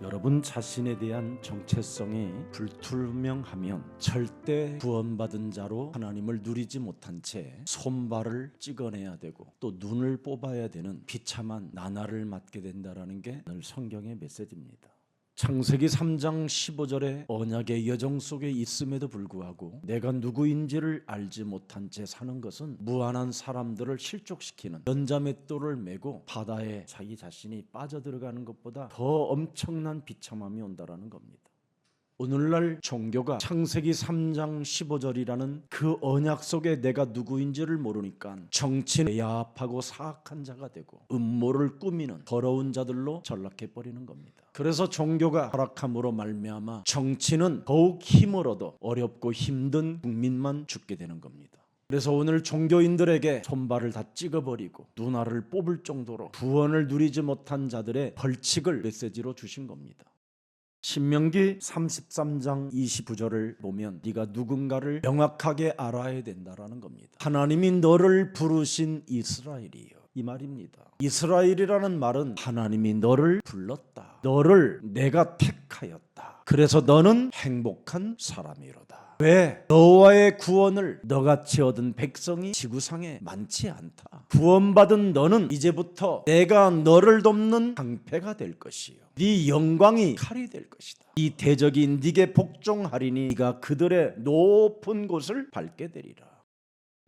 여러분 자신에 대한 정체성이 불투명하면 절대 구원받은 자로 하나님을 누리지 못한 채 손발을 찍어내야 되고 또 눈을 뽑아야 되는 비참한 나날을 맞게 된다는 게 오늘 성경의 메시지입니다. 창세기 3장 15절에 언약의 여정 속에 있음에도 불구하고 내가 누구인지를 알지 못한 채 사는 것은 무한한 사람들을 실족시키는 연자맷돌을 메고 바다에 자기 자신이 빠져들어가는 것보다 더 엄청난 비참함이 온다라는 겁니다. 오늘날 종교가 창세기 3장 15절이라는 그 언약 속에 내가 누구인지를 모르니까 정치는 야합하고 사악한 자가 되고 음모를 꾸미는 더러운 자들로 전락해버리는 겁니다. 그래서 종교가 허락함으로 말미암아 정치는 더욱 힘을 얻어 어렵고 힘든 국민만 죽게 되는 겁니다. 그래서 오늘 종교인들에게 손발을 다 찍어버리고 눈알을 뽑을 정도로 구원을 누리지 못한 자들의 벌칙을 메시지로 주신 겁니다. 신명기 33장 29절을 보면 네가 누군가를 명확하게 알아야 된다라는 겁니다. 하나님이 너를 부르신 이스라엘이요, 이 말입니다. 이스라엘이라는 말은 하나님이 너를 불렀다, 너를 내가 택하였다, 그래서 너는 행복한 사람이로다. 왜? 너와의 구원을 너같이 얻은 백성이 지구상에 많지 않다. 구원받은 너는 이제부터 내가 너를 돕는 방패가 될 것이요, 네 영광이 칼이 될 것이다. 이 대적이 네게 복종하리니 네가 그들의 높은 곳을 밟게 되리라.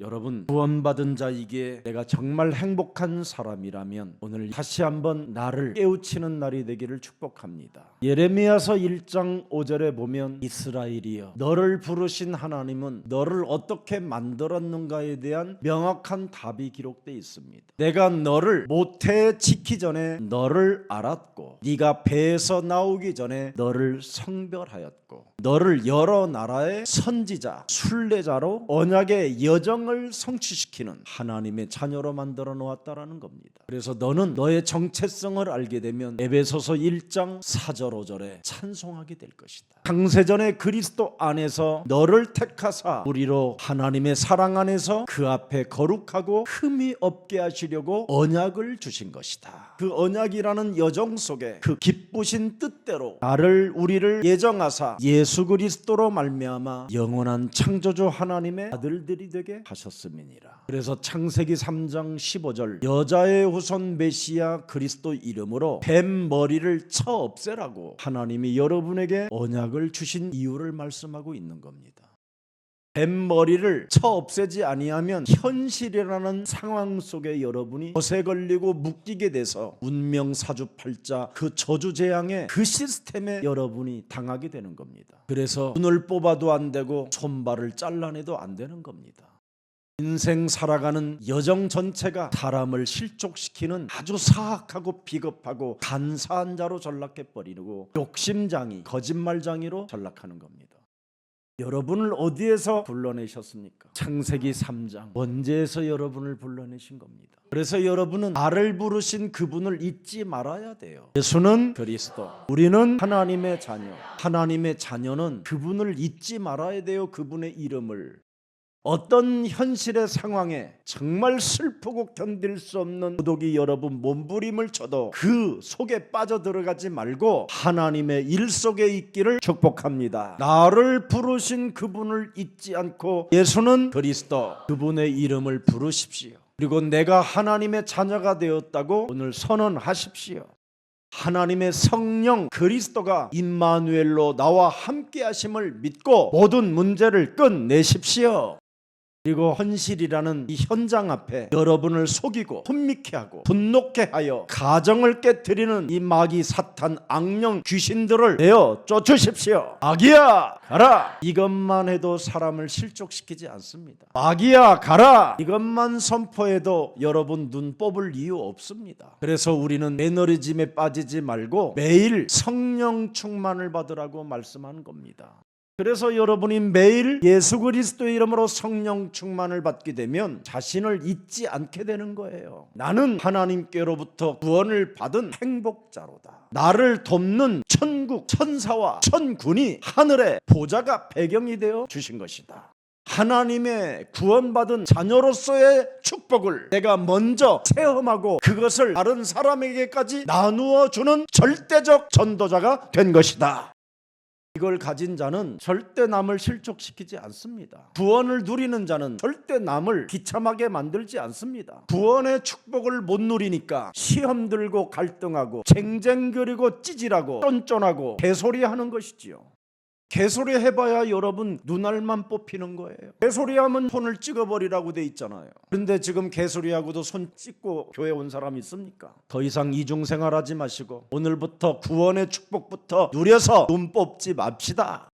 여러분, 구원받은 자이기에 내가 정말 행복한 사람이라면 오늘 다시 한번 나를 깨우치는 날이 되기를 축복합니다. 예레미야서 1장 5절에 보면 이스라엘이여, 너를 부르신 하나님은 너를 어떻게 만들었는가에 대한 명확한 답이 기록되어 있습니다. 내가 너를 모태에 짓기 전에 너를 알았고 네가 배에서 나오기 전에 너를 성별하였고 너를 여러 나라의 선지자, 순례자로 언약의 여정을 성취시키는 하나님의 자녀로 만들어 놓았다라는 겁니다. 그래서 너는 너의 정체성을 알게 되면 에베소서 1장 4절 5절에 찬송하게 될 것이다. 창세전에 그리스도 안에서 너를 택하사 우리로 하나님의 사랑 안에서 그 앞에 거룩하고 흠이 없게 하시려고 언약을 주신 것이다. 그 언약이라는 여정 속에 그 기쁘신 뜻대로 나를 우리를 예정하사 예수 그리스도로 말미암아 영원한 창조주 하나님의 아들들이 되게 하셨음이니라. 그래서 창세기 3장 15절 여자의 후손 메시아 그리스도 이름으로 뱀 머리를 쳐 없애라고 하나님이 여러분에게 언약을 주신 이유를 말씀하고 있는 겁니다. 뱀 머리를 쳐 없애지 아니하면 현실이라는 상황 속에 여러분이 것에 걸리고 묶이게 돼서 운명 사주팔자 그 저주재앙의 그 시스템에 여러분이 당하게 되는 겁니다. 그래서 눈을 뽑아도 안 되고 손발을 잘라내도 안 되는 겁니다. 인생 살아가는 여정 전체가 사람을 실족시키는 아주 사악하고 비겁하고 간사한 자로 전락해버리고 욕심장이 거짓말장이로 전락하는 겁니다. 여러분을 어디에서 불러내셨습니까? 창세기 3장 원죄에서 여러분을 불러내신 겁니다. 그래서 여러분은 나를 부르신 그분을 잊지 말아야 돼요. 예수는 그리스도, 우리는 하나님의 자녀. 하나님의 자녀는 그분을 잊지 말아야 돼요. 그분의 이름을. 어떤 현실의 상황에 정말 슬프고 견딜 수 없는 고독이 여러분 몸부림을 쳐도 그 속에 빠져들어가지 말고 하나님의 일 속에 있기를 축복합니다. 나를 부르신 그분을 잊지 않고 예수는 그리스도, 그분의 이름을 부르십시오. 그리고 내가 하나님의 자녀가 되었다고 오늘 선언하십시오. 하나님의 성령 그리스도가 임마누엘로 나와 함께 하심을 믿고 모든 문제를 끝내십시오. 그리고 현실이라는 이 현장 앞에 여러분을 속이고 혼미케 하고 분노케 하여 가정을 깨뜨리는 이 마귀 사탄 악령 귀신들을 내어 쫓으십시오. 마귀야 가라, 이것만 해도 사람을 실족시키지 않습니다. 마귀야 가라, 이것만 선포해도 여러분 눈 뽑을 이유 없습니다. 그래서 우리는 매너리즘에 빠지지 말고 매일 성령 충만을 받으라고 말씀하는 겁니다. 그래서 여러분이 매일 예수 그리스도의 이름으로 성령 충만을 받게 되면 자신을 잊지 않게 되는 거예요. 나는 하나님께로부터 구원을 받은 행복자로다. 나를 돕는 천국 천사와 천군이 하늘의 보좌가 배경이 되어 주신 것이다. 하나님의 구원받은 자녀로서의 축복을 내가 먼저 체험하고 그것을 다른 사람에게까지 나누어 주는 절대적 전도자가 된 것이다. 이걸 가진 자는 절대 남을 실족시키지 않습니다. 구원을 누리는 자는 절대 남을 비참하게 만들지 않습니다. 구원의 축복을 못 누리니까 시험 들고 갈등하고 쟁쟁거리고 찌질하고 쫀쫀하고 개소리하는 것이지요. 개소리 해봐야 여러분 눈알만 뽑히는 거예요. 개소리하면 손을 찍어버리라고 돼 있잖아요. 그런데 지금 개소리하고도 손 찍고 교회 온 사람 있습니까? 더 이상 이중생활하지 마시고 오늘부터 구원의 축복부터 누려서 눈 뽑지 맙시다.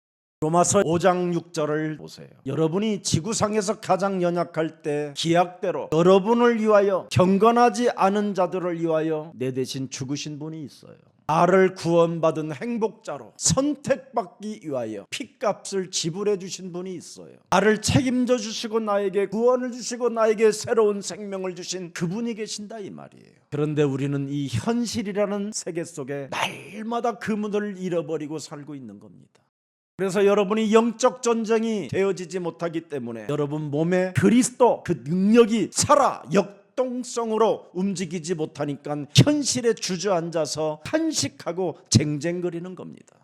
로마서 5장 6절을 보세요. 여러분이 지구상에서 가장 연약할 때 기약대로 여러분을 위하여 경건하지 않은 자들을 위하여 내 대신 죽으신 분이 있어요. 나를 구원받은 행복자로 선택받기 위하여 핏값을 지불해 주신 분이 있어요. 나를 책임져 주시고 나에게 구원을 주시고 나에게 새로운 생명을 주신 그분이 계신다 이 말이에요. 그런데 우리는 이 현실이라는 세계 속에 날마다 그 문을 잃어버리고 살고 있는 겁니다. 그래서 여러분이 영적 전쟁이 되어지지 못하기 때문에 여러분 몸에 그리스도 그 능력이 살아 역동성으로 움직이지 못하니까 현실에 주저앉아서 탄식하고 쟁쟁거리는 겁니다.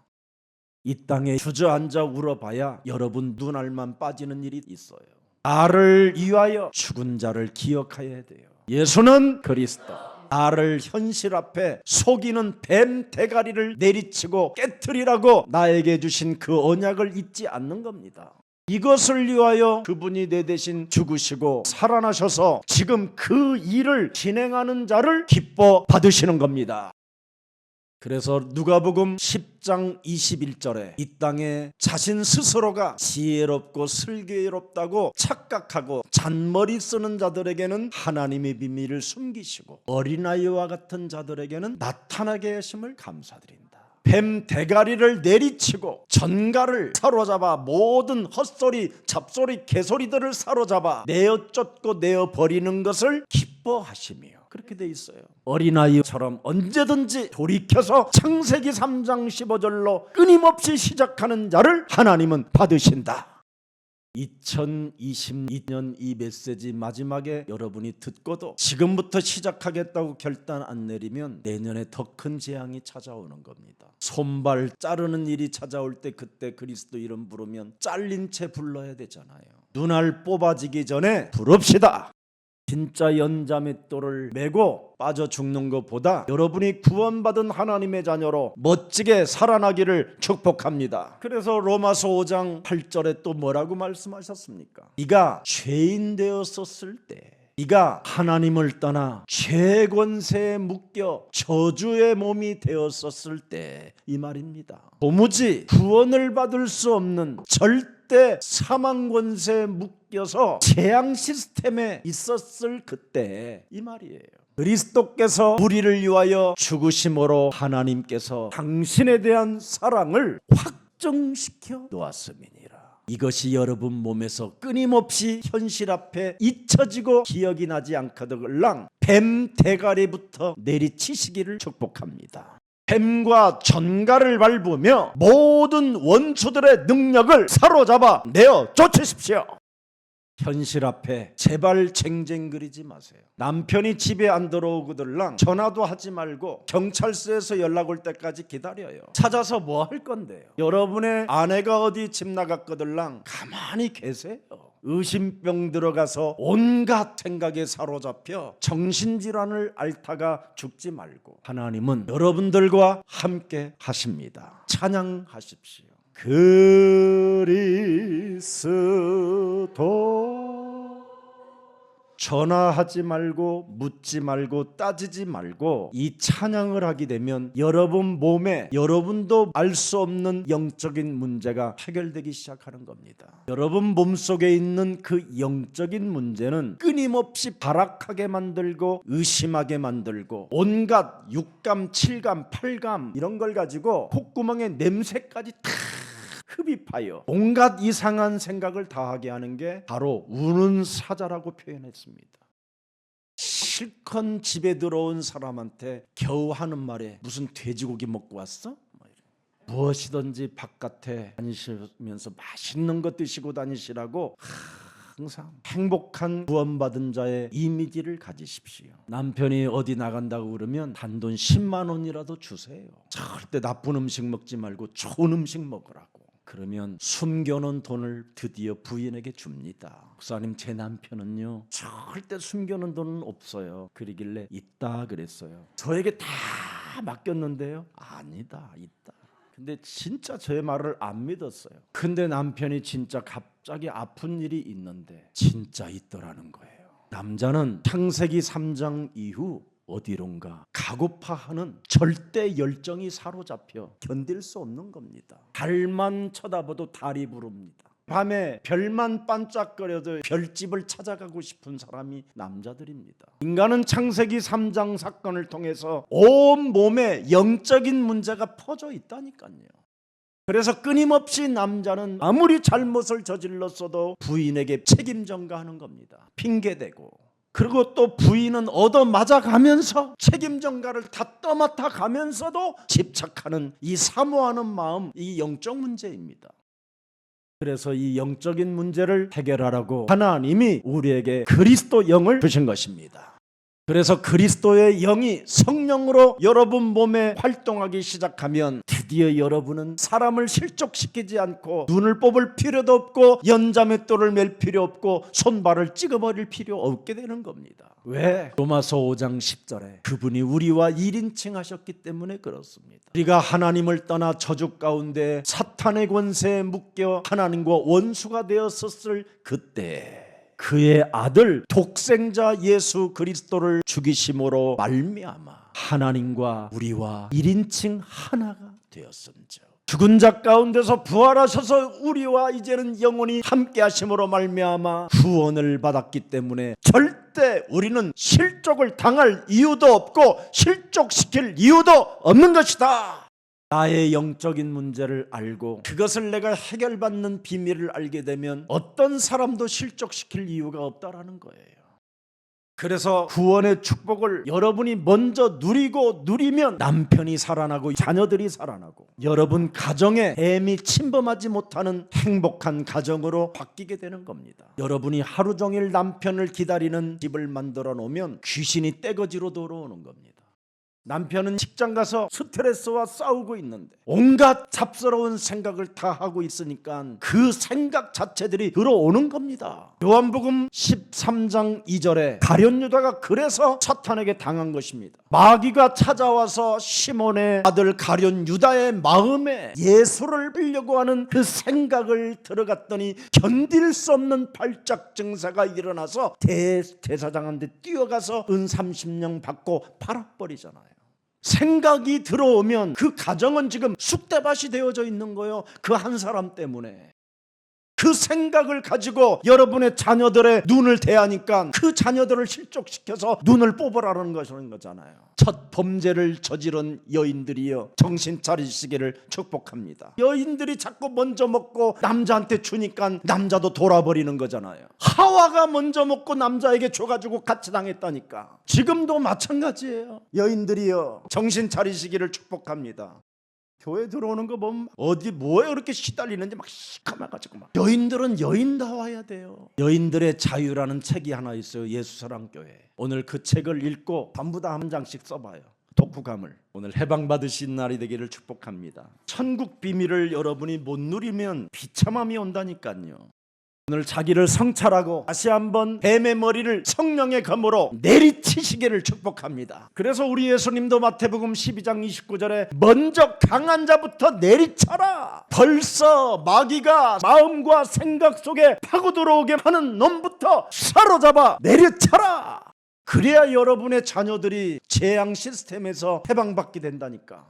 이 땅에 주저앉아 울어봐야 여러분 눈알만 빠지는 일이 있어요. 나를 위하여 죽은 자를 기억해야 돼요. 예수는 그리스도. 나를 현실 앞에 속이는 뱀 대가리를 내리치고 깨트리라고 나에게 주신 그 언약을 잊지 않는 겁니다. 이것을 위하여 그분이 내 대신 죽으시고 살아나셔서 지금 그 일을 진행하는 자를 기뻐 받으시는 겁니다. 그래서 누가복음 10장 21절에 이 땅에 자신 스스로가 지혜롭고 슬기롭다고 착각하고 잔머리 쓰는 자들에게는 하나님의 비밀을 숨기시고 어린아이와 같은 자들에게는 나타나게 하심을 감사드린다. 뱀 대가리를 내리치고 전갈을 사로잡아 모든 헛소리 잡소리 개소리들을 사로잡아 내어 쫓고 내어 버리는 것을 기뻐하시며 그렇게 돼 있어요. 어린아이처럼 언제든지 돌이켜서 창세기 3장 15절로 끊임없이 시작하는 자를 하나님은 받으신다. 2022년 이 메시지 마지막에 여러분이 듣고도 지금부터 시작하겠다고 결단 안 내리면 내년에 더 큰 재앙이 찾아오는 겁니다. 손발 자르는 일이 찾아올 때 그때 그리스도 이름 부르면 잘린 채 불러야 되잖아요. 눈알 뽑아지기 전에 부릅시다. 진짜 연자맷돌을 메고 빠져 죽는 것보다 여러분이 구원받은 하나님의 자녀로 멋지게 살아나기를 축복합니다. 그래서 로마서 5장 8절에 또 뭐라고 말씀하셨습니까? 네가 죄인 되었었을 때 네가 하나님을 떠나 죄 권세에 묶여 저주의 몸이 되었었을 때 이 말입니다. 도무지 구원을 받을 수 없는 절대 사망 권세에 묶여서 재앙 시스템에 있었을 그때 이 말이에요. 그리스도께서 우리를 위하여 죽으심으로 하나님께서 당신에 대한 사랑을 확정시켜 놓았음이니라. 이것이 여러분 몸에서 끊임없이 현실 앞에 잊혀지고 기억이 나지 않거들랑 뱀 대가리부터 내리치시기를 축복합니다. 뱀과 전갈을 밟으며 모든 원수들의 능력을 사로잡아 내어 쫓으십시오. 현실 앞에 제발 쟁쟁거리지 마세요. 남편이 집에 안 들어오거들랑 전화도 하지 말고 경찰서에서 연락 올 때까지 기다려요. 찾아서 뭐 할 건데요? 여러분의 아내가 어디 집 나갔거들랑 가만히 계세요. 의심병 들어가서 온갖 생각에 사로잡혀 정신질환을 앓다가 죽지 말고 하나님은 여러분들과 함께 하십니다. 찬양하십시오. 그리스도 전화하지 말고 묻지 말고 따지지 말고 이 찬양을 하게 되면 여러분 몸에 여러분도 알 수 없는 영적인 문제가 해결되기 시작하는 겁니다. 여러분 몸속에 있는 그 영적인 문제는 끊임없이 발악하게 만들고 의심하게 만들고 온갖 육감, 칠감, 팔감 이런 걸 가지고 콧구멍에 냄새까지 다 흡입하여 온갖 이상한 생각을 다 하게 하는 게 바로 우는 사자라고 표현했습니다. 실컷 집에 들어온 사람한테 겨우 하는 말에 무슨 돼지고기 먹고 왔어? 무엇이든지 바깥에 다니시면서 맛있는 것 드시고 다니시라고 항상 행복한 구원받은 자의 이미지를 가지십시오. 남편이 어디 나간다고 그러면 단돈 10만 원이라도 주세요. 절대 나쁜 음식 먹지 말고 좋은 음식 먹으라고. 그러면 숨겨놓은 돈을 드디어 부인에게 줍니다. 목사님, 제 남편은요 절대 숨겨놓은 돈은 없어요. 그러길래 있다 그랬어요. 저에게 다 맡겼는데요. 아니다, 있다. 근데 진짜 제 말을 안 믿었어요. 근데 남편이 진짜 갑자기 아픈 일이 있는데 진짜 있더라는 거예요. 남자는 창세기 3장 이후 어디론가 가고파 하는 절대 열정이 사로잡혀 견딜 수 없는 겁니다. 달만 쳐다봐도 달이 부릅니다. 밤에 별만 반짝거려도 별집을 찾아가고 싶은 사람이 남자들입니다. 인간은 창세기 3장 사건을 통해서 온 몸에 영적인 문제가 퍼져 있다니까요. 그래서 끊임없이 남자는 아무리 잘못을 저질렀어도 부인에게 책임 전가하는 겁니다. 핑계대고. 그리고 또 부인은 얻어맞아가면서 책임 전가를 다 떠맡아 가면서도 집착하는 이 사모하는 마음, 이 영적 문제입니다. 그래서 이 영적인 문제를 해결하라고 하나님이 우리에게 그리스도 영을 주신 것입니다. 그래서 그리스도의 영이 성령으로 여러분 몸에 활동하기 시작하면 드디어 여러분은 사람을 실족시키지 않고 눈을 뽑을 필요도 없고 연자맷돌을 맬 필요 없고 손발을 찍어버릴 필요 없게 되는 겁니다. 왜? 로마서 5장 10절에 그분이 우리와 1인칭 하셨기 때문에 그렇습니다. 우리가 하나님을 떠나 저주 가운데 사탄의 권세에 묶여 하나님과 원수가 되었었을 그때 그의 아들 독생자 예수 그리스도를 죽이심으로 말미암아 하나님과 우리와 1인칭 하나가 되었음즉 죽은 자 가운데서 부활하셔서 우리와 이제는 영원히 함께 하심으로 말미암아 구원을 받았기 때문에 절대 우리는 실족을 당할 이유도 없고 실족시킬 이유도 없는 것이다. 나의 영적인 문제를 알고 그것을 내가 해결받는 비밀을 알게 되면 어떤 사람도 실족시킬 이유가 없다라는 거예요. 그래서 구원의 축복을 여러분이 먼저 누리면 남편이 살아나고 자녀들이 살아나고 여러분 가정에 뱀이 침범하지 못하는 행복한 가정으로 바뀌게 되는 겁니다. 여러분이 하루 종일 남편을 기다리는 집을 만들어 놓으면 귀신이 떼거지로 들어오는 겁니다. 남편은 직장 가서 스트레스와 싸우고 있는데 온갖 잡스러운 생각을 다 하고 있으니까 그 생각 자체들이 들어오는 겁니다. 요한복음 13장 2절에 가룟 유다가 그래서 사탄에게 당한 것입니다. 마귀가 찾아와서 시몬의 아들 가룟 유다의 마음에 예수를 빌려고 하는 그 생각을 들어갔더니 견딜 수 없는 발작 증세가 일어나서 대사장한테 뛰어가서 은 30냥 받고 팔아버리잖아요. 생각이 들어오면 그 가정은 지금 쑥대밭이 되어져 있는 거예요. 그 한 사람 때문에. 그 생각을 가지고 여러분의 자녀들의 눈을 대하니까 그 자녀들을 실족시켜서 눈을 뽑으라는 거잖아요. 첫 범죄를 저지른 여인들이여 정신 차리시기를 축복합니다. 여인들이 자꾸 먼저 먹고 남자한테 주니까 남자도 돌아버리는 거잖아요. 하와가 먼저 먹고 남자에게 줘가지고 같이 당했다니까. 지금도 마찬가지예요. 여인들이여 정신 차리시기를 축복합니다. 교회 들어오는 거 보면 어디 뭐에 그렇게 시달리는지 막 시커매가지고 막. 여인들은 여인다워야 돼요. 여인들의 자유라는 책이 하나 있어요. 예수사랑교회. 오늘 그 책을 읽고 전부 다 한 장씩 써봐요. 독후감을. 오늘 해방받으신 날이 되기를 축복합니다. 천국 비밀을 여러분이 못 누리면 비참함이 온다니까요. 오늘 자기를 성찰하고 다시 한번 뱀의 머리를 성령의 검으로 내리치시기를 축복합니다. 그래서 우리 예수님도 마태복음 12장 29절에 먼저 강한 자부터 내리쳐라. 벌써 마귀가 마음과 생각 속에 파고 들어오게 하는 놈부터 사로잡아 내리쳐라. 그래야 여러분의 자녀들이 재앙 시스템에서 해방받게 된다니까.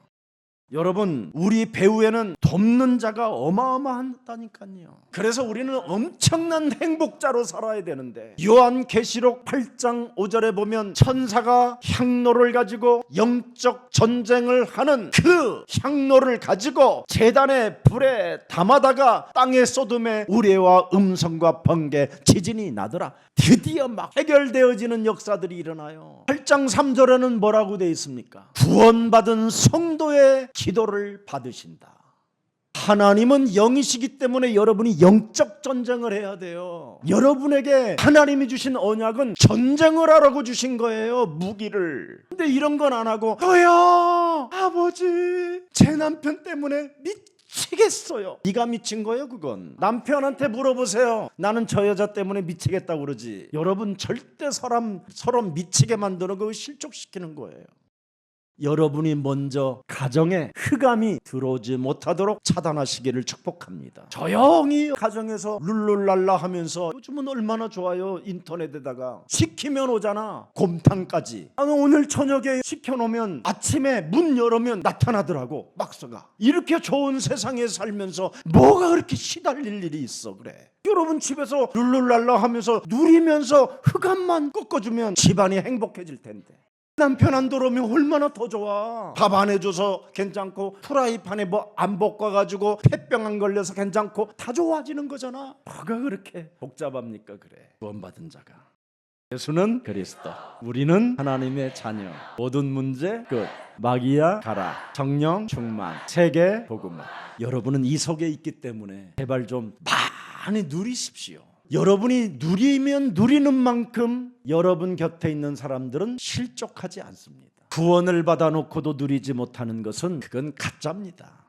여러분, 우리 배후에는 돕는 자가 어마어마하다니까요. 그래서 우리는 엄청난 행복자로 살아야 되는데 요한계시록 8장 5절에 보면 천사가 향로를 가지고 영적 전쟁을 하는 그 향로를 가지고 제단의 불에 담아다가 땅에 쏟음에 우레와 음성과 번개 지진이 나더라. 드디어 막 해결되어지는 역사들이 일어나요. 8장 3절에는 뭐라고 되어 있습니까? 구원받은 성도의 기도를 받으신다. 하나님은 영이시기 때문에 여러분이 영적 전쟁을 해야 돼요. 여러분에게 하나님이 주신 언약은 전쟁을 하라고 주신 거예요. 무기를. 근데 이런 건 안 하고 저요 아버지 제 남편 때문에 미치겠어요. 네가 미친 거예요. 그건 남편한테 물어보세요. 나는 저 여자 때문에 미치겠다고 그러지. 여러분 절대 서로 미치게 만드는 거 실족시키는 거예요. 여러분이 먼저 가정에 흑암이 들어오지 못하도록 차단하시기를 축복합니다. 조용히 가정에서 룰룰랄라 하면서 요즘은 얼마나 좋아요. 인터넷에다가 시키면 오잖아. 곰탕까지. 오늘 저녁에 시켜놓으면 아침에 문 열으면 나타나더라고. 박스가. 이렇게 좋은 세상에 살면서 뭐가 그렇게 시달릴 일이 있어. 그래. 여러분 집에서 룰룰랄라 하면서 누리면서 흑암만 꺾어주면 집안이 행복해질 텐데. 남편 안 들어오면 얼마나 더 좋아. 밥 안 해줘서 괜찮고 프라이팬에 뭐 안 볶아가지고 폐병 안 걸려서 괜찮고 다 좋아지는 거잖아. 뭐가 그렇게 복잡합니까? 그래. 구원받은 자가. 예수는 그리스도, 우리는 하나님의 자녀. 모든 문제 끝. 마귀야 가라. 성령 충만. 세계 복음화. 여러분은 이 속에 있기 때문에 제발 좀 많이 누리십시오. 여러분이 누리면 누리는 만큼 여러분 곁에 있는 사람들은 실족하지 않습니다. 구원을 받아놓고도 누리지 못하는 것은 그건 가짜입니다.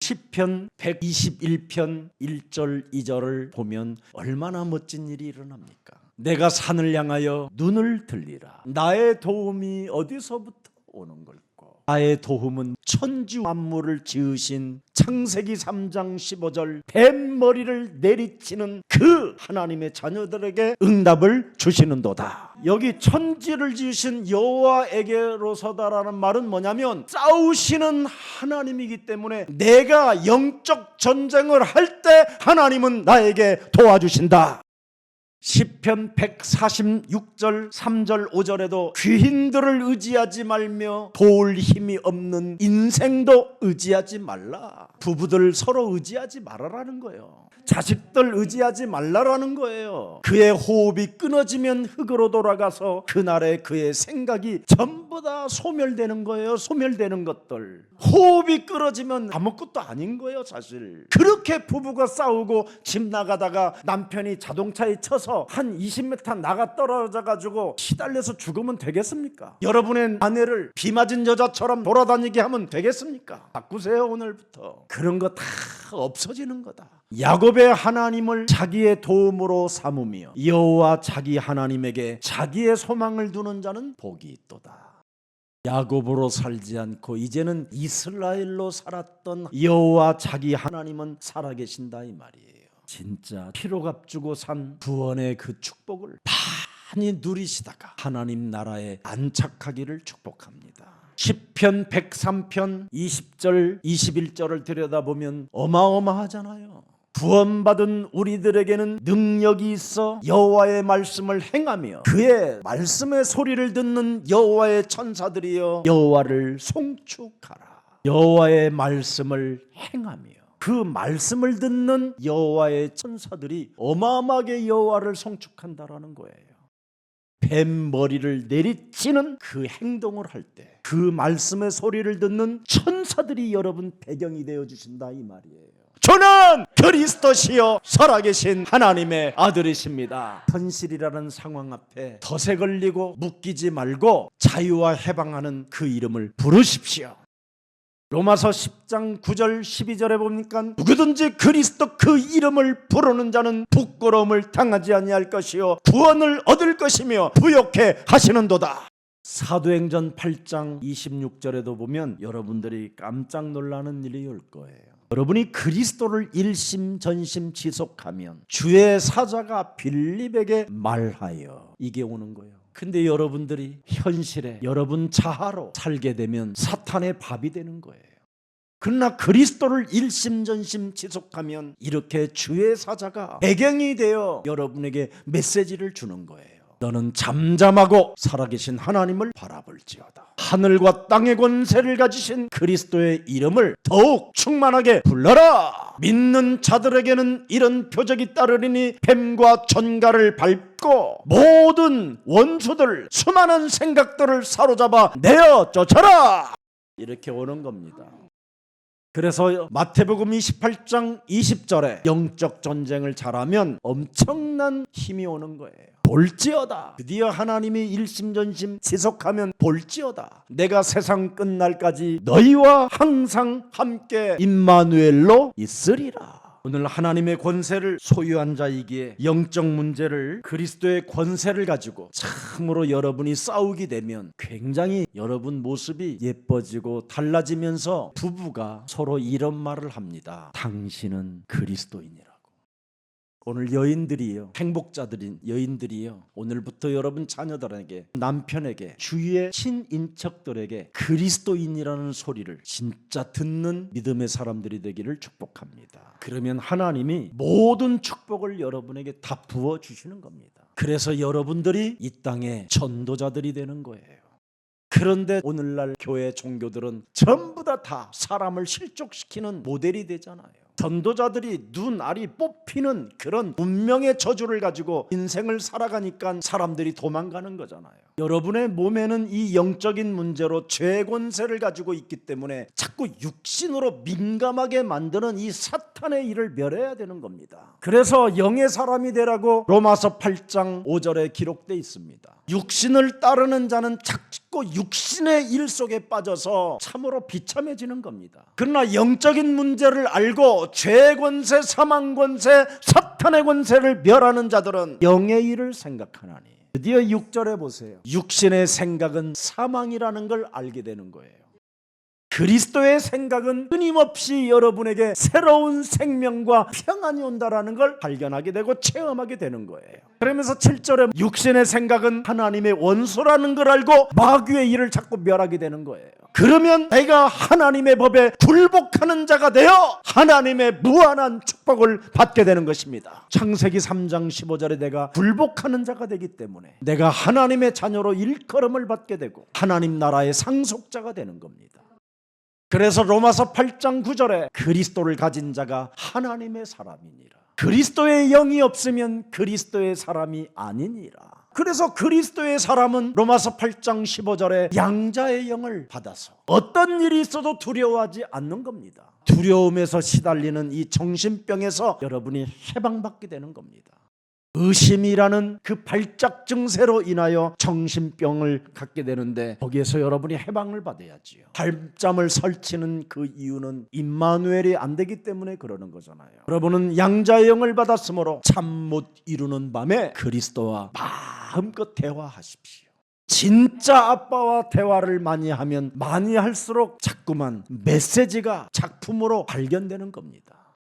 시편 121편 1절 2절을 보면 얼마나 멋진 일이 일어납니까? 내가 산을 향하여 눈을 들리라. 나의 도움이 어디서부터 오는 걸까? 나의 도움은 천지 만물을 지으신 창세기 3장 15절 뱀머리를 내리치는 그 하나님의 자녀들에게 응답을 주시는도다. 여기 천지를 지으신 여호와에게로서다라는 말은 뭐냐면 싸우시는 하나님이기 때문에 내가 영적 전쟁을 할 때 하나님은 나에게 도와주신다. 시편 146절 3절 5절에도 귀인들을 의지하지 말며 도울 힘이 없는 인생도 의지하지 말라. 부부들 서로 의지하지 말아라는 거예요. 자식들 의지하지 말라라는 거예요. 그의 호흡이 끊어지면 흙으로 돌아가서 그날에 그의 생각이 전부 다 소멸되는 거예요. 소멸되는 것들. 호흡이 끊어지면 아무것도 아닌 거예요. 사실 그렇게 부부가 싸우고 집 나가다가 남편이 자동차에 쳐서 한 20m 나가 떨어져가지고 시달려서 죽으면 되겠습니까? 여러분의 아내를 비 맞은 여자처럼 돌아다니게 하면 되겠습니까? 바꾸세요. 오늘부터. 그런 거 다 없어지는 거다. 야곱의 하나님을 자기의 도움으로 삼으며 여호와 자기 하나님에게 자기의 소망을 두는 자는 복이 있도다. 야곱으로 살지 않고 이제는 이스라엘로 살았던 여호와 자기 하나님은 살아계신다 이 말이에요. 진짜 피로 값주고 산 구원의 그 축복을 많이 누리시다가 하나님 나라에 안착하기를 축복합니다. 시편 103편 20절 21절을 들여다보면 어마어마하잖아요. 구원받은 우리들에게는 능력이 있어 여호와의 말씀을 행하며 그의 말씀의 소리를 듣는 여호와의 천사들이여 여호와를 송축하라. 여호와의 말씀을 행하며 그 말씀을 듣는 여호와의 천사들이 어마어마하게 여호와를 송축한다라는 거예요. 뱀 머리를 내리치는 그 행동을 할 때 그 말씀의 소리를 듣는 천사들이 여러분 배경이 되어 주신다 이 말이에요. 저는 그리스도시요 살아계신 하나님의 아들이십니다. 현실이라는 상황 앞에 덫에 걸리고 묶이지 말고 자유와 해방하는 그 이름을 부르십시오. 로마서 10장 9절 12절에 보니까 누구든지 그리스도 그 이름을 부르는 자는 부끄러움을 당하지 아니할 것이요 구원을 얻을 것이며 부욕해 하시는도다. 사도행전 8장 26절에도 보면 여러분들이 깜짝 놀라는 일이 올 거예요. 여러분이 그리스도를 일심전심 지속하면 주의 사자가 빌립에게 말하여 이게 오는 거예요. 근데 여러분들이 현실에 여러분 자아로 살게 되면 사탄의 밥이 되는 거예요. 그러나 그리스도를 일심전심 지속하면 이렇게 주의 사자가 배경이 되어 여러분에게 메시지를 주는 거예요. 너는 잠잠하고 살아계신 하나님을 바라볼지어다. 하늘과 땅의 권세를 가지신 그리스도의 이름을 더욱 충만하게 불러라. 믿는 자들에게는 이런 표적이 따르리니 뱀과 전갈을 밟고 모든 원수들 수많은 생각들을 사로잡아 내어 쫓아라. 이렇게 오는 겁니다. 그래서 마태복음 28장 20절에 영적 전쟁을 잘하면 엄청난 힘이 오는 거예요. 볼지어다, 드디어 하나님이 일심전심 지속하면 볼지어다, 내가 세상 끝날까지 너희와 항상 함께 임마누엘로 있으리라. 오늘 하나님의 권세를 소유한 자이기에 영적 문제를 그리스도의 권세를 가지고 참으로 여러분이 싸우게 되면 굉장히 여러분 모습이 예뻐지고 달라지면서 부부가 서로 이런 말을 합니다. 당신은 그리스도인이라고. 오늘 여인들이요, 행복자들인 여인들이요, 오늘부터 여러분 자녀들에게, 남편에게, 주위의 친인척들에게 그리스도인이라는 소리를 진짜 듣는 믿음의 사람들이 되기를 축복합니다. 그러면 하나님이 모든 축복을 여러분에게 다 부어주시는 겁니다. 그래서 여러분들이 이 땅의 전도자들이 되는 거예요. 그런데 오늘날 교회 종교들은 전부 다 사람을 실족시키는 모델이 되잖아요. 전도자들이 눈알이 뽑히는 그런 운명의 저주를 가지고 인생을 살아가니까 사람들이 도망가는 거잖아요. 여러분의 몸에는 이 영적인 문제로 죄 권세를 가지고 있기 때문에 자꾸 육신으로 민감하게 만드는 이 사탄의 일을 멸해야 되는 겁니다. 그래서 영의 사람이 되라고 로마서 8장 5절에 기록되어 있습니다. 육신을 따르는 자는 자꾸 육신의 일 속에 빠져서 참으로 비참해지는 겁니다. 그러나 영적인 문제를 알고 죄의 권세, 사망 권세, 사탄의 권세를 멸하는 자들은 영의 일을 생각하나니. 드디어 6절에 보세요. 육신의 생각은 사망이라는 걸 알게 되는 거예요. 그리스도의 생각은 끊임없이 여러분에게 새로운 생명과 평안이 온다라는 걸 발견하게 되고 체험하게 되는 거예요. 그러면서 7절에 육신의 생각은 하나님의 원수라는 걸 알고 마귀의 일을 자꾸 멸하게 되는 거예요. 그러면 내가 하나님의 법에 굴복하는 자가 되어 하나님의 무한한 축복을 받게 되는 것입니다. 창세기 3장 15절에 내가 굴복하는 자가 되기 때문에 내가 하나님의 자녀로 일컬음을 받게 되고 하나님 나라의 상속자가 되는 겁니다. 그래서 로마서 8장 9절에 그리스도를 가진 자가 하나님의 사람이니라. 그리스도의 영이 없으면 그리스도의 사람이 아니니라. 그래서 그리스도의 사람은 로마서 8장 15절에 양자의 영을 받아서 어떤 일이 있어도 두려워하지 않는 겁니다. 두려움에서 시달리는 이 정신병에서 여러분이 해방받게 되는 겁니다. 의심이라는 그 발작 증세로 인하여 정신병을 갖게 되는데 거기에서 여러분이 해방을 받아야지요. 밤잠을 설치는 그 이유는 임마누엘이 안 되기 때문에 그러는 거잖아요. 여러분은 양자의 영을 받았으므로 잠 못 이루는 밤에 그리스도와 마음껏 대화하십시오. 진짜 아빠와 대화를 많이 하면 많이 할수록 자꾸만 메시지가 작품으로 발견되는 겁니다.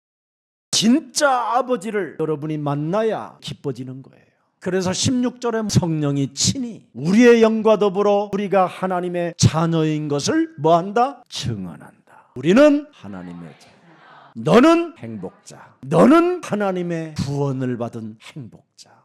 진짜 아버지를 여러분이 만나야 기뻐지는 거예요. 그래서 16절에 성령이 친히 우리의 영과 더불어 우리가 하나님의 자녀인 것을 뭐한다? 증언한다. 우리는 하나님의 자녀. 너는 행복자. 너는 하나님의 구원을 받은 행복자.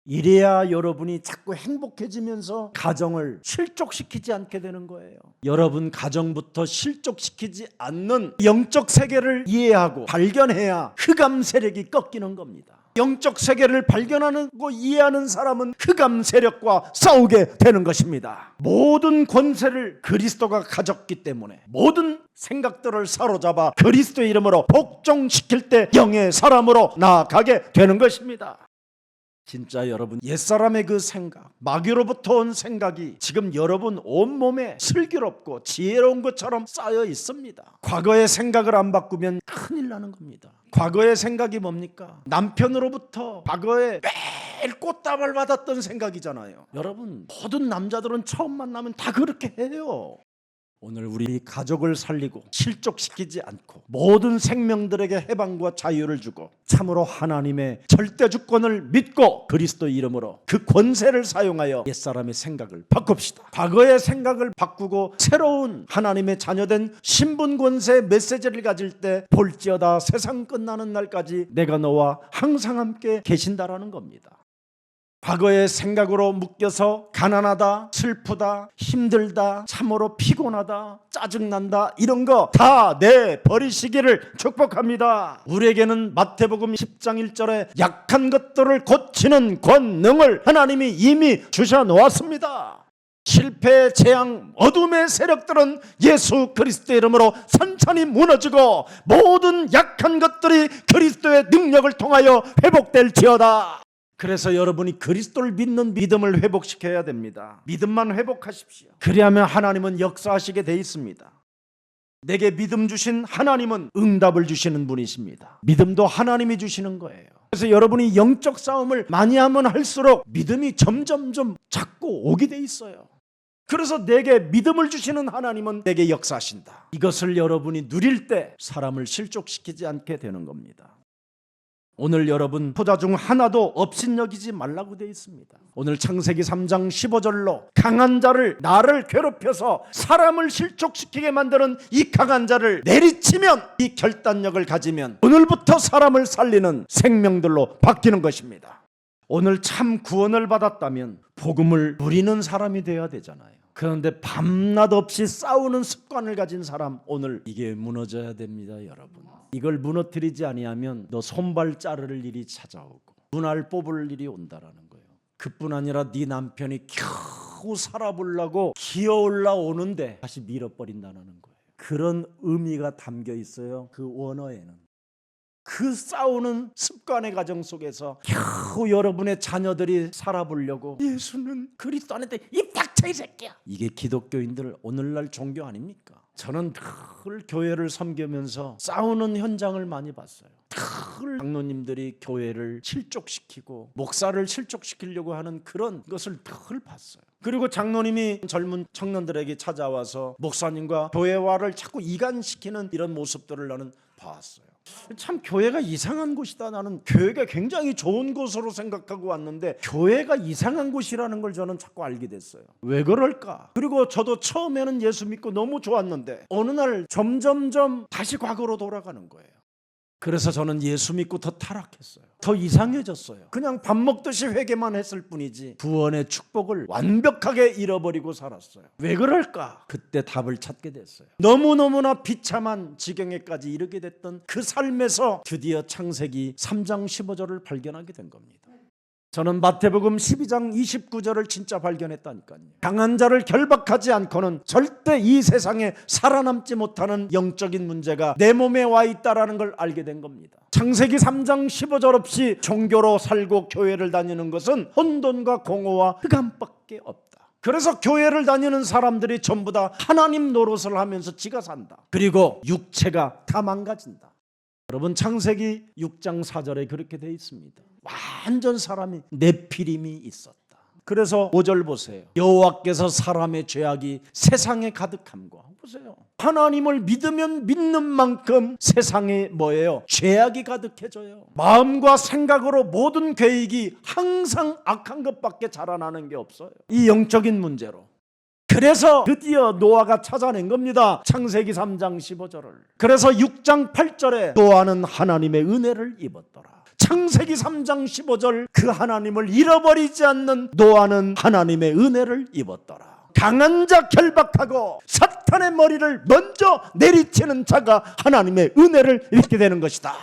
이래야 여러분이 자꾸 행복해지면서 가정을 실족시키지 않게 되는 거예요. 여러분 가정부터 실족시키지 않는 영적 세계를 이해하고 발견해야 흑암 세력이 꺾이는 겁니다. 영적 세계를 발견하고 이해하는 사람은 흑암 세력과 싸우게 되는 것입니다. 모든 권세를 그리스도가 가졌기 때문에 모든 생각들을 사로잡아 그리스도의 이름으로 복종시킬 때 영의 사람으로 나아가게 되는 것입니다. 진짜 여러분 옛사람의 그 생각, 마귀로부터 온 생각이 지금 여러분 온몸에 슬기롭고 지혜로운 것처럼 쌓여 있습니다. 과거의 생각을 안 바꾸면 큰일 나는 겁니다. 과거의 생각이 뭡니까? 남편으로부터 과거에 매일 꽃다발 받았던 생각이잖아요. 여러분 모든 남자들은 처음 만나면 다 그렇게 해요. 오늘 우리 가족을 살리고 실족시키지 않고 모든 생명들에게 해방과 자유를 주고 참으로 하나님의 절대 주권을 믿고 그리스도 이름으로 그 권세를 사용하여 옛사람의 생각을 바꿉시다. 과거의 생각을 바꾸고 새로운 하나님의 자녀된 신분 권세 메시지를 가질 때 볼지어다 세상 끝나는 날까지 내가 너와 항상 함께 계신다라는 겁니다. 과거의 생각으로 묶여서 가난하다, 슬프다, 힘들다, 참으로 피곤하다, 짜증난다 이런 거 다 내버리시기를 축복합니다. 우리에게는 마태복음 10장 1절에 약한 것들을 고치는 권능을 하나님이 이미 주셔 놓았습니다. 실패, 재앙, 어둠의 세력들은 예수 그리스도의 이름으로 천천히 무너지고 모든 약한 것들이 그리스도의 능력을 통하여 회복될지어다. 그래서 여러분이 그리스도를 믿는 믿음을 회복시켜야 됩니다. 믿음만 회복하십시오. 그리하면 하나님은 역사하시게 돼 있습니다. 내게 믿음 주신 하나님은 응답을 주시는 분이십니다. 믿음도 하나님이 주시는 거예요. 그래서 여러분이 영적 싸움을 많이 하면 할수록 믿음이 점점점 자꾸 오게 돼 있어요. 그래서 내게 믿음을 주시는 하나님은 내게 역사하신다. 이것을 여러분이 누릴 때 사람을 실족시키지 않게 되는 겁니다. 오늘 여러분 포자 중 하나도 업신여기지 말라고 되어 있습니다. 오늘 창세기 3장 15절로 강한 자를, 나를 괴롭혀서 사람을 실족시키게 만드는 이 강한 자를 내리치면, 이 결단력을 가지면 오늘부터 사람을 살리는 생명들로 바뀌는 것입니다. 오늘 참 구원을 받았다면 복음을 누리는 사람이 되어야 되잖아요. 그런데 밤낮 없이 싸우는 습관을 가진 사람, 오늘 이게 무너져야 됩니다. 여러분, 이걸 무너뜨리지 아니하면 너 손발 자를 일이 찾아오고 눈알 뽑을 일이 온다라는 거예요. 그뿐 아니라 네 남편이 겨우 살아보려고 기어 올라오는데 다시 밀어버린다는 거예요. 그런 의미가 담겨 있어요. 그 원어에는. 그 싸우는 습관의 과정 속에서 겨우 여러분의 자녀들이 살아보려고 예수는 그리스도 안에 입 닥쳐 이 새끼야. 이게 기독교인들 오늘날 종교 아닙니까? 저는 늘 교회를 섬기면서 싸우는 현장을 많이 봤어요. 늘 장로님들이 교회를 실족시키고 목사를 실족시키려고 하는 그런 것을 늘 봤어요. 그리고 장로님이 젊은 청년들에게 찾아와서 목사님과 교회화를 자꾸 이간시키는 이런 모습들을 나는 봤어요. 참 교회가 이상한 곳이다. 나는 교회가 굉장히 좋은 곳으로 생각하고 왔는데 교회가 이상한 곳이라는 걸 저는 자꾸 알게 됐어요. 왜 그럴까? 그리고 저도 처음에는 예수 믿고 너무 좋았는데 어느 날 점점점 다시 과거로 돌아가는 거예요. 그래서 저는 예수 믿고 더 타락했어요. 더 이상해졌어요. 그냥 밥 먹듯이 회개만 했을 뿐이지 구원의 축복을 완벽하게 잃어버리고 살았어요. 왜 그럴까? 그때 답을 찾게 됐어요. 너무너무나 비참한 지경에까지 이르게 됐던 그 삶에서 드디어 창세기 3장 15절을 발견하게 된 겁니다. 저는 마태복음 12장 29절을 진짜 발견했다니까요. 강한 자를 결박하지 않고는 절대 이 세상에 살아남지 못하는 영적인 문제가 내 몸에 와 있다는 걸 알게 된 겁니다. 창세기 3장 15절 없이 종교로 살고 교회를 다니는 것은 혼돈과 공허와 흑암밖에 없다. 그래서 교회를 다니는 사람들이 전부 다 하나님 노릇을 하면서 지가 산다. 그리고 육체가 다 망가진다. 여러분 창세기 6장 4절에 그렇게 되어 있습니다. 완전 사람이 네피림이 있었다. 그래서 5절 보세요. 여호와께서 사람의 죄악이 세상에 가득함과, 보세요. 하나님을 믿으면 믿는 만큼 세상에 뭐예요? 죄악이 가득해져요. 마음과 생각으로 모든 계획이 항상 악한 것밖에 자라나는 게 없어요. 이 영적인 문제로. 그래서 드디어 노아가 찾아낸 겁니다. 창세기 3장 15절을. 그래서 6장 8절에 노아는 하나님의 은혜를 입었더라. 창세기 3장 15절, 그 하나님을 잃어버리지 않는 노아는 하나님의 은혜를 입었더라. 강한 자 결박하고 사탄의 머리를 먼저 내리치는 자가 하나님의 은혜를 입게 되는 것이다.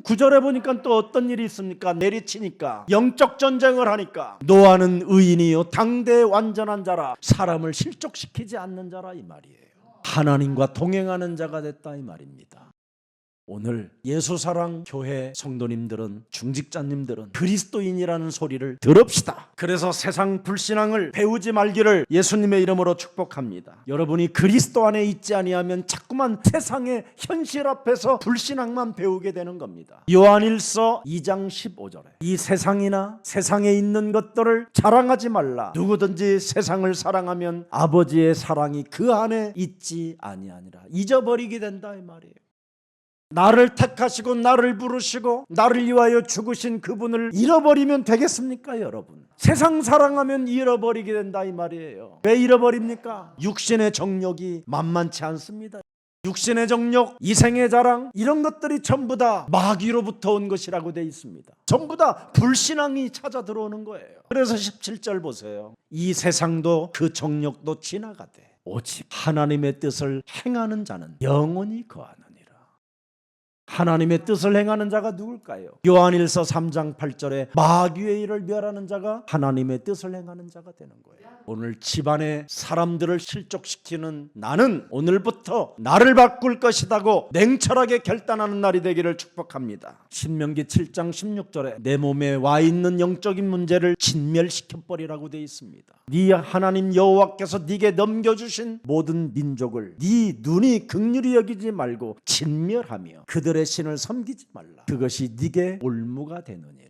9절에 보니까 또 어떤 일이 있습니까? 내리치니까, 영적 전쟁을 하니까 노아는 의인이요 당대의 완전한 자라, 사람을 실족시키지 않는 자라 이 말이에요. 하나님과 동행하는 자가 됐다 이 말입니다. 오늘 예수사랑 교회 성도님들은, 중직자님들은 그리스도인이라는 소리를 들읍시다. 그래서 세상 불신앙을 배우지 말기를 예수님의 이름으로 축복합니다. 여러분이 그리스도 안에 있지 아니하면 자꾸만 세상의 현실 앞에서 불신앙만 배우게 되는 겁니다. 요한일서 2장 15절에 이 세상이나 세상에 있는 것들을 자랑하지 말라. 누구든지 세상을 사랑하면 아버지의 사랑이 그 안에 있지 아니하니라. 잊어버리게 된다 이 말이에요. 나를 택하시고 나를 부르시고 나를 위하여 죽으신 그분을 잃어버리면 되겠습니까 여러분? 세상 사랑하면 잃어버리게 된다 이 말이에요. 왜 잃어버립니까? 육신의 정욕이 만만치 않습니다. 육신의 정욕, 이생의 자랑, 이런 것들이 전부 다 마귀로부터 온 것이라고 되어 있습니다. 전부 다 불신앙이 찾아 들어오는 거예요. 그래서 17절 보세요. 이 세상도 그 정욕도 지나가되 오직 하나님의 뜻을 행하는 자는 영원히 거하는 하나님의 뜻을 행하는 자가 누굴까요? 요한일서 3장 8절에 마귀의 일을 멸하는 자가 하나님의 뜻을 행하는 자가 되는 거예요. 오늘 집안의 사람들을 실족시키는 나는 오늘부터 나를 바꿀 것이라고 냉철하게 결단하는 날이 되기를 축복합니다. 신명기 7장 16절에 내 몸에 와 있는 영적인 문제를 진멸시켜버리라고 되어 있습니다. 네 하나님 여호와께서 네게 넘겨주신 모든 민족을 네 눈이 긍휼히 여기지 말고 진멸하며 그들의 신을 섬기지 말라. 그것이 네게 올무가 되느니라.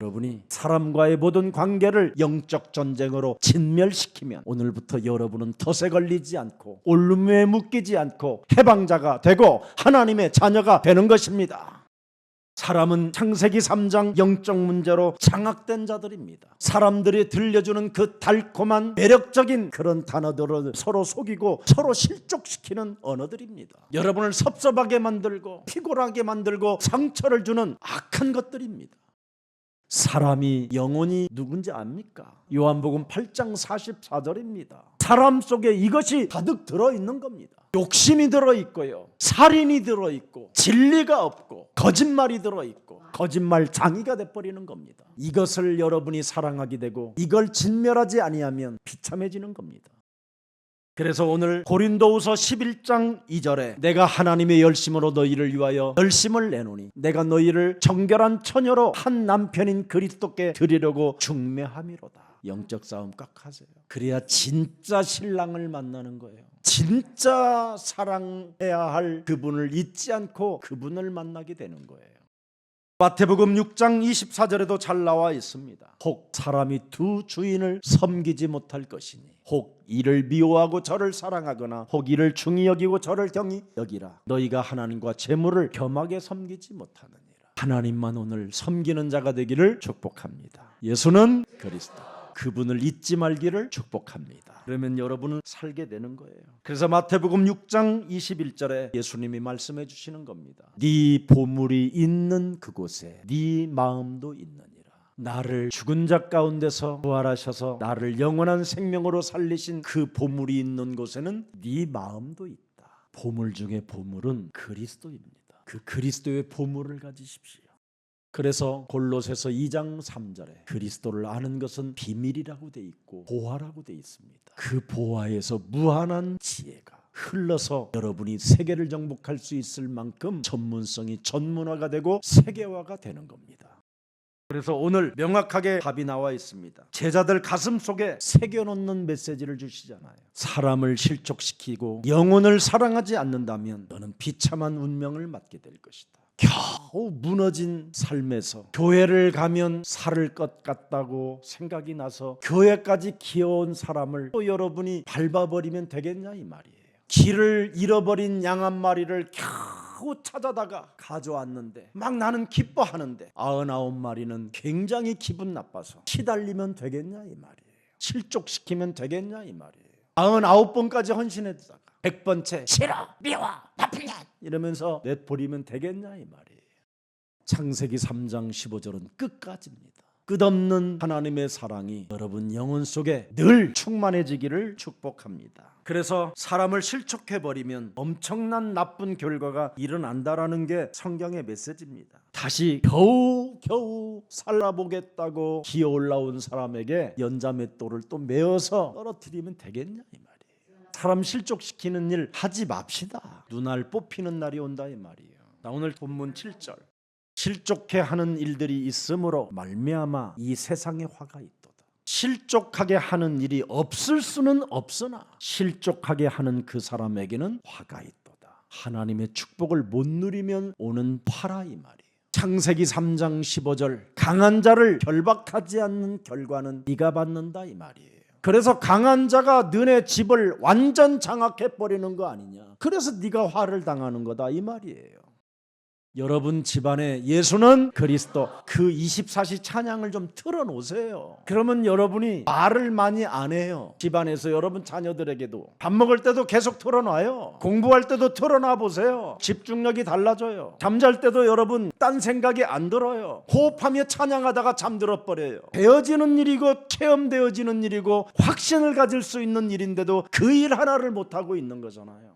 여러분이 사람과의 모든 관계를 영적 전쟁으로 진멸시키면 오늘부터 여러분은 덫에 걸리지 않고 올무에 묶이지 않고 해방자가 되고 하나님의 자녀가 되는 것입니다. 사람은 창세기 3장 영적 문제로 장악된 자들입니다. 사람들이 들려주는 그 달콤한 매력적인 그런 단어들을 서로 속이고 서로 실족시키는 언어들입니다. 여러분을 섭섭하게 만들고 피곤하게 만들고 상처를 주는 악한 것들입니다. 사람이 영혼이 누군지 압니까? 요한복음 8장 44절입니다. 사람 속에 이것이 가득 들어있는 겁니다. 욕심이 들어있고요, 살인이 들어있고, 진리가 없고, 거짓말이 들어있고, 거짓말 장이가 돼버리는 겁니다. 이것을 여러분이 사랑하게 되고 이걸 진멸하지 아니하면 비참해지는 겁니다. 그래서 오늘 고린도후서 11장 2절에 내가 하나님의 열심으로 너희를 위하여 열심을 내노니 내가 너희를 정결한 처녀로 한 남편인 그리스도께 드리려고 중매함이로다. 영적 싸움 꽉 하세요. 그래야 진짜 신랑을 만나는 거예요. 진짜 사랑해야 할 그분을 잊지 않고 그분을 만나게 되는 거예요. 마태복음 6장 24절에도 잘 나와 있습니다. 혹 사람이 두 주인을 섬기지 못할 것이니 혹 이를 미워하고 저를 사랑하거나 혹 이를 중히 여기고 저를 경히 여기라. 너희가 하나님과 재물을 겸하게 섬기지 못하느니라. 하나님만 오늘 섬기는 자가 되기를 축복합니다. 예수는 그리스도, 그분을 잊지 말기를 축복합니다. 그러면 여러분은 살게 되는 거예요. 그래서 마태복음 6장 21절에 예수님이 말씀해 주시는 겁니다. 네 보물이 있는 그곳에 네 마음도 있느니라. 나를 죽은 자 가운데서 부활하셔서 나를 영원한 생명으로 살리신 그 보물이 있는 곳에는 네 마음도 있다. 보물 중에 보물은 그리스도입니다. 그 그리스도의 보물을 가지십시오. 그래서 골로새서 2장 3절에 그리스도를 아는 것은 비밀이라고 돼 있고 보화라고 돼 있습니다. 그 보화에서 무한한 지혜가 흘러서 여러분이 세계를 정복할 수 있을 만큼 전문성이 전문화가 되고 세계화가 되는 겁니다. 그래서 오늘 명확하게 답이 나와 있습니다. 제자들 가슴 속에 새겨놓는 메시지를 주시잖아요. 사람을 실족시키고 영혼을 사랑하지 않는다면 너는 비참한 운명을 맞게 될 것이다. 겨우 무너진 삶에서 교회를 가면 살을 것 같다고 생각이 나서 교회까지 기어온 사람을 또 여러분이 밟아버리면 되겠냐 이 말이에요. 길을 잃어버린 양 한 마리를 겨우 찾아다가 가져왔는데 막 나는 기뻐하는데 99마리는 굉장히 기분 나빠서 시달리면 되겠냐 이 말이에요. 실족시키면 되겠냐 이 말이에요. 99번까지 헌신했다가 100번째 싫어, 미워, 나쁜 년 이러면서 내버리면 되겠냐 이 말이에요. 창세기 3장 15절은 끝까지입니다. 끝없는 하나님의 사랑이 여러분 영혼 속에 늘 충만해지기를 축복합니다. 그래서 사람을 실족해버리면 엄청난 나쁜 결과가 일어난다라는 게 성경의 메시지입니다. 다시 겨우 살아보겠다고 기어 올라온 사람에게 연자맷돌을 또 메어서 떨어뜨리면 되겠냐 이 말이에요. 사람 실족시키는 일 하지 맙시다. 눈알 뽑히는 날이 온다 이 말이에요. 나 오늘 본문 7절 실족해 하는 일들이 있으므로 말미암아 이 세상에 화가 있도다. 실족하게 하는 일이 없을 수는 없으나 실족하게 하는 그 사람에게는 화가 있도다. 하나님의 축복을 못 누리면 오는 화라 이 말이에요. 창세기 3장 15절 강한 자를 결박하지 않는 결과는 네가 받는다 이 말이에요. 그래서 강한 자가 너네 집을 완전 장악해버리는 거 아니냐. 그래서 네가 화를 당하는 거다 이 말이에요. 여러분 집안에 예수는 그리스도 그 24시 찬양을 좀 틀어놓으세요. 그러면 여러분이 말을 많이 안 해요. 집안에서 여러분 자녀들에게도 밥 먹을 때도 계속 틀어놔요. 공부할 때도 틀어놔 보세요. 집중력이 달라져요. 잠잘 때도 여러분 딴 생각이 안 들어요. 호흡하며 찬양하다가 잠들어 버려요. 되어지는 일이고 체험되어지는 일이고 확신을 가질 수 있는 일인데도 그 일 하나를 못하고 있는 거잖아요.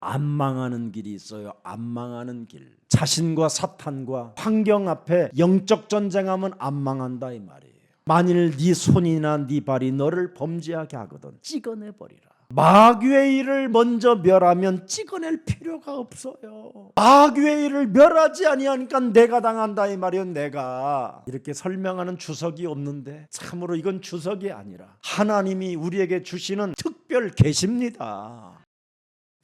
안 망하는 길이 있어요. 안 망하는 길. 자신과 사탄과 환경 앞에 영적 전쟁하면 안 망한다 이 말이에요. 만일 네 손이나 네 발이 너를 범죄하게 하거든 찍어내버리라. 마귀의 일을 먼저 멸하면 찍어낼 필요가 없어요. 마귀의 일을 멸하지 아니하니까 내가 당한다 이 말이에요. 내가 이렇게 설명하는 주석이 없는데 참으로 이건 주석이 아니라 하나님이 우리에게 주시는 특별 계시입니다.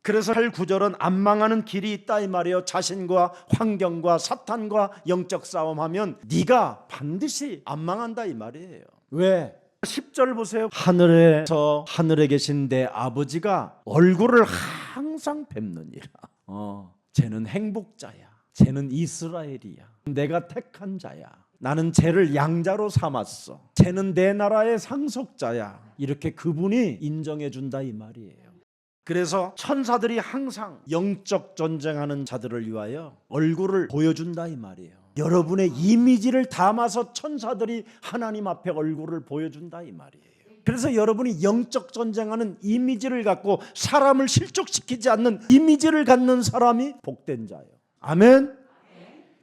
그래서 8구절은 안 망하는 길이 있다 이 말이에요. 자신과 환경과 사탄과 영적 싸움하면 네가 반드시 안 망한다 이 말이에요. 왜? 10절 보세요. 하늘에 계신 내 아버지가 얼굴을 항상 뵙느니라. 쟤는 행복자야. 쟤는 이스라엘이야. 내가 택한 자야. 나는 쟤를 양자로 삼았어. 쟤는 내 나라의 상속자야. 이렇게 그분이 인정해 준다 이 말이에요. 그래서 천사들이 항상 영적 전쟁하는 자들을 위하여 얼굴을 보여준다 이 말이에요. 여러분의 이미지를 담아서 천사들이 하나님 앞에 얼굴을 보여준다 이 말이에요. 그래서 여러분이 영적 전쟁하는 이미지를 갖고 사람을 실족시키지 않는 이미지를 갖는 사람이 복된 자예요. 아멘.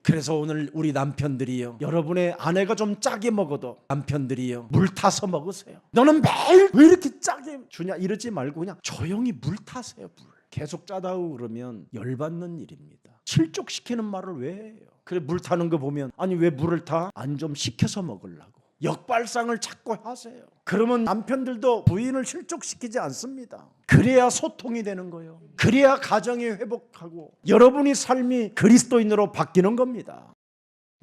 그래서 오늘 우리 남편들이요, 여러분의 아내가 좀 짜게 먹어도 남편들이요 물 타서 먹으세요. 너는 매일 왜 이렇게 짜게 주냐 이러지 말고 그냥 조용히 물 타세요. 물 계속 짜다고 그러면 열받는 일입니다. 실족시키는 말을 왜 해요? 그래 물 타는 거 보면 아니 왜 물을 타? 안 좀 식혀서 먹으려고 역발상을 자꾸 하세요. 그러면 남편들도 부인을 실족시키지 않습니다. 그래야 소통이 되는 거예요. 그래야 가정이 회복하고 여러분이 삶이 그리스도인으로 바뀌는 겁니다.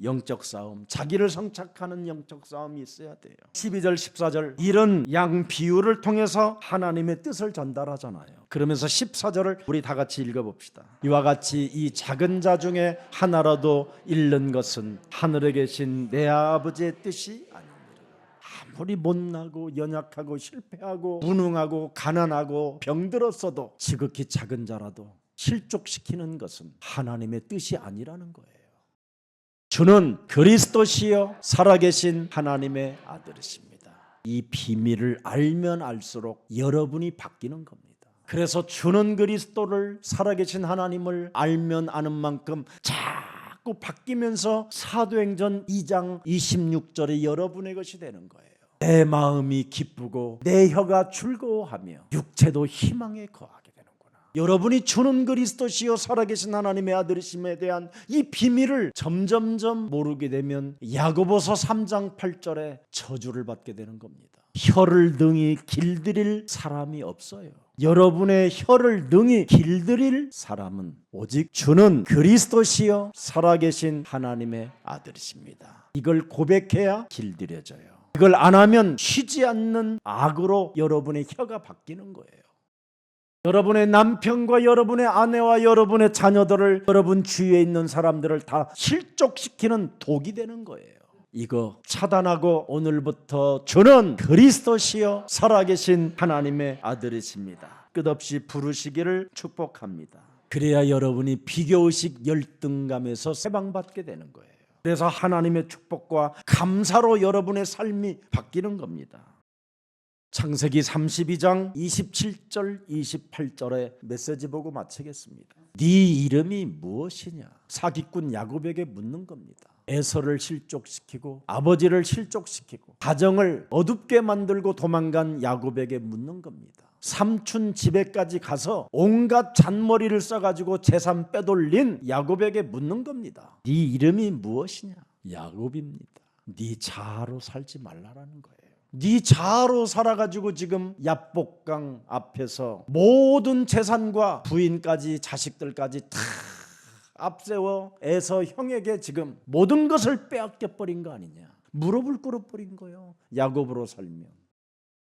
영적 싸움, 자기를 성착하는 영적 싸움이 있어야 돼요. 12절 14절 이런 양 비유를 통해서 하나님의 뜻을 전달하잖아요. 그러면서 14절을 우리 다 같이 읽어봅시다. 이와 같이 이 작은 자 중에 하나라도 잃는 것은 하늘에 계신 내 아버지의 뜻이 아닙니다. 아무리 못나고 연약하고 실패하고 무능하고 가난하고 병들었어도 지극히 작은 자라도 실족시키는 것은 하나님의 뜻이 아니라는 거예요. 주는 그리스도시요 살아계신 하나님의 아들이십니다. 이 비밀을 알면 알수록 여러분이 바뀌는 겁니다. 그래서 주는 그리스도를 살아계신 하나님을 알면 아는 만큼 자꾸 바뀌면서 사도행전 2장 26절이 여러분의 것이 되는 거예요. 내 마음이 기쁘고 내 혀가 즐거워하며 육체도 희망에 거하게 되는구나. 여러분이 주는 그리스도시요 살아계신 하나님의 아들이심에 대한 이 비밀을 점점점 모르게 되면 야고보서 3장 8절에 저주를 받게 되는 겁니다. 혀를 능히 길들일 사람이 없어요. 여러분의 혀를 능히 길들일 사람은 오직 주는 그리스도시요 살아계신 하나님의 아들이십니다. 이걸 고백해야 길들여져요. 이걸 안 하면 쉬지 않는 악으로 여러분의 혀가 바뀌는 거예요. 여러분의 남편과 여러분의 아내와 여러분의 자녀들을, 여러분 주위에 있는 사람들을 다 실족시키는 독이 되는 거예요. 이거 차단하고 오늘부터 주는 그리스도시요 살아계신 하나님의 아들이십니다. 끝없이 부르시기를 축복합니다. 그래야 여러분이 비교의식 열등감에서 해방받게 되는 거예요. 그래서 하나님의 축복과 감사로 여러분의 삶이 바뀌는 겁니다. 창세기 32장 27절 28절의 메시지 보고 마치겠습니다. 네 이름이 무엇이냐? 사기꾼 야곱에게 묻는 겁니다. 에서를 실족시키고 아버지를 실족시키고 가정을 어둡게 만들고 도망간 야곱에게 묻는 겁니다. 삼촌 집에까지 가서 온갖 잔머리를 써가지고 재산 빼돌린 야곱에게 묻는 겁니다. 네 이름이 무엇이냐? 야곱입니다. 네 자아로 살지 말라라는 거예요. 네 자아로 살아가지고 지금 야복강 앞에서 모든 재산과 부인까지 자식들까지 다 앞세워 에서 형에게 지금 모든 것을 빼앗겨 버린 거 아니냐? 무릎을 꿇어 버린 거예요. 야곱으로 살면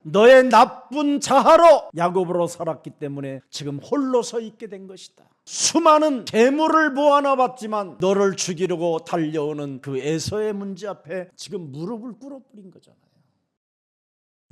너의 나쁜 자아로 야곱으로 살았기 때문에 지금 홀로 서 있게 된 것이다. 수많은 재물을 모아놔봤지만 너를 죽이려고 달려오는 그 에서의 문제 앞에 지금 무릎을 꿇어 버린 거잖아요.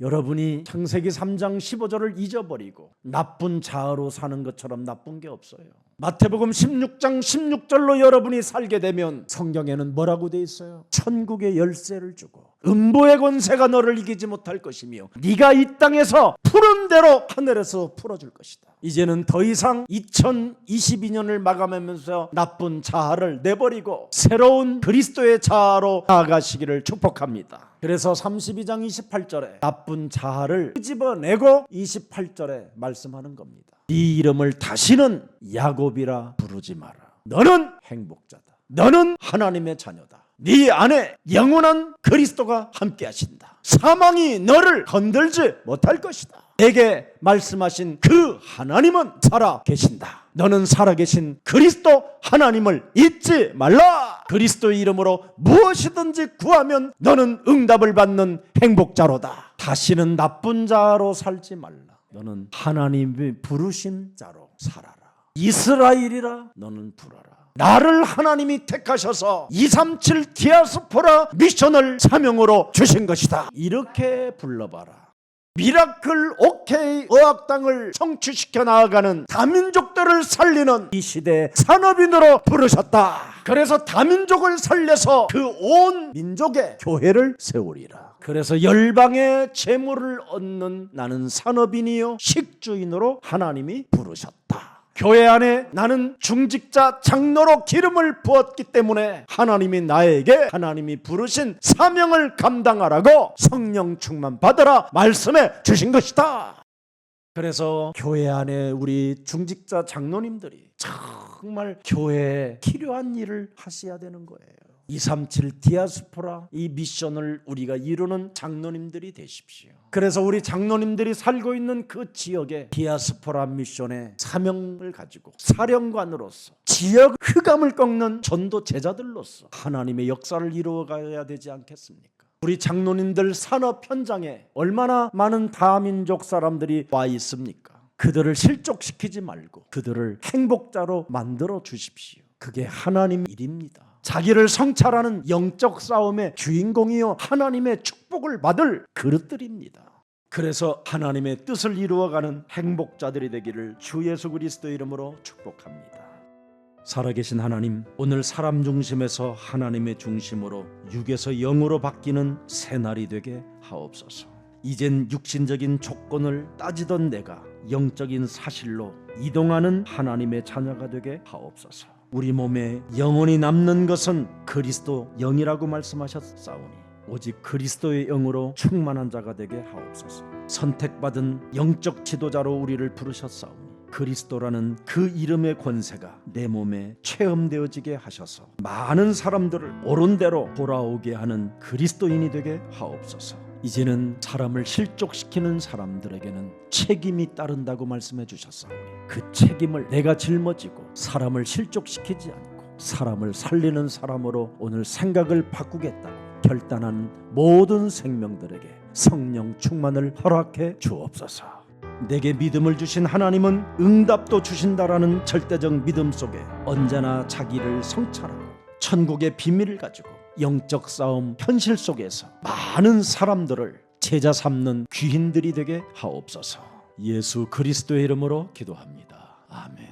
여러분이 창세기 3장 15절을 잊어버리고 나쁜 자아로 사는 것처럼 나쁜 게 없어요. 마태복음 16장 16절로 여러분이 살게 되면 성경에는 뭐라고 돼 있어요? 천국의 열쇠를 주고 음부의 권세가 너를 이기지 못할 것이며 네가 이 땅에서 푸른 대로 하늘에서 풀어줄 것이다. 이제는 더 이상 2022년을 마감하면서 나쁜 자아를 내버리고 새로운 그리스도의 자아로 나아가시기를 축복합니다. 그래서 32장 28절에 나쁜 자아를 끄집어내고 28절에 말씀하는 겁니다. 네 이름을 다시는 야곱이라 부르지 마라. 너는 행복자다. 너는 하나님의 자녀다. 네 안에 영원한 그리스도가 함께 하신다. 사망이 너를 건들지 못할 것이다. 내게 말씀하신 그 하나님은 살아 계신다. 너는 살아계신 그리스도 하나님을 잊지 말라. 그리스도의 이름으로 무엇이든지 구하면 너는 응답을 받는 행복자로다. 다시는 나쁜 자로 살지 말라. 너는 하나님이 부르신 자로 살아라. 이스라엘이라 너는 부르라. 나를 하나님이 택하셔서 237 디아스포라 미션을 사명으로 주신 것이다. 이렇게 불러봐라. 미라클 오케이 의학당을 성취시켜 나아가는 다민족들을 살리는 이 시대의 산업인으로 부르셨다. 그래서 다민족을 살려서 그 온 민족의 교회를 세우리라. 그래서 열방의 재물을 얻는 나는 산업인이요 식주인으로 하나님이 부르셨다. 교회 안에 나는 중직자 장로로 기름을 부었기 때문에 하나님이 나에게 하나님이 부르신 사명을 감당하라고 성령 충만 받으라 말씀해 주신 것이다. 그래서 교회 안에 우리 중직자 장로님들이 정말 교회에 필요한 일을 하셔야 되는 거예요. 237 디아스포라 이 미션을 우리가 이루는 장로님들이 되십시오. 그래서 우리 장로님들이 살고 있는 그 지역의 디아스포라 미션의 사명을 가지고 사령관으로서 지역 흑암을 꺾는 전도 제자들로서 하나님의 역사를 이루어가야 되지 않겠습니까? 우리 장로님들 산업 현장에 얼마나 많은 다민족 사람들이 와 있습니까? 그들을 실족시키지 말고 그들을 행복자로 만들어 주십시오. 그게 하나님 일입니다. 자기를 성찰하는 영적 싸움의 주인공이요 하나님의 축복을 받을 그릇들입니다. 그래서 하나님의 뜻을 이루어가는 행복자들이 되기를 주 예수 그리스도의 이름으로 축복합니다. 살아계신 하나님, 오늘 사람 중심에서 하나님의 중심으로 육에서 영으로 바뀌는 새날이 되게 하옵소서. 이젠 육신적인 조건을 따지던 내가 영적인 사실로 이동하는 하나님의 자녀가 되게 하옵소서. 우리 몸에 영원히 남는 것은 그리스도 영이라고 말씀하셨사오니 오직 그리스도의 영으로 충만한 자가 되게 하옵소서. 선택받은 영적 지도자로 우리를 부르셨사오니 그리스도라는 그 이름의 권세가 내 몸에 체험되어지게 하셔서 많은 사람들을 옳은 대로 돌아오게 하는 그리스도인이 되게 하옵소서. 이제는 사람을 실족시키는 사람들에게는 책임이 따른다고 말씀해 주셨사오니 그 책임을 내가 짊어지고 사람을 실족시키지 않고 사람을 살리는 사람으로 오늘 생각을 바꾸겠다고 결단한 모든 생명들에게 성령 충만을 허락해 주옵소서. 내게 믿음을 주신 하나님은 응답도 주신다라는 절대적 믿음 속에 언제나 자기를 성찰하고 천국의 비밀을 가지고 영적 싸움 현실 속에서 많은 사람들을 제자 삼는 귀인들이 되게 하옵소서. 예수 그리스도의 이름으로 기도합니다. 아멘.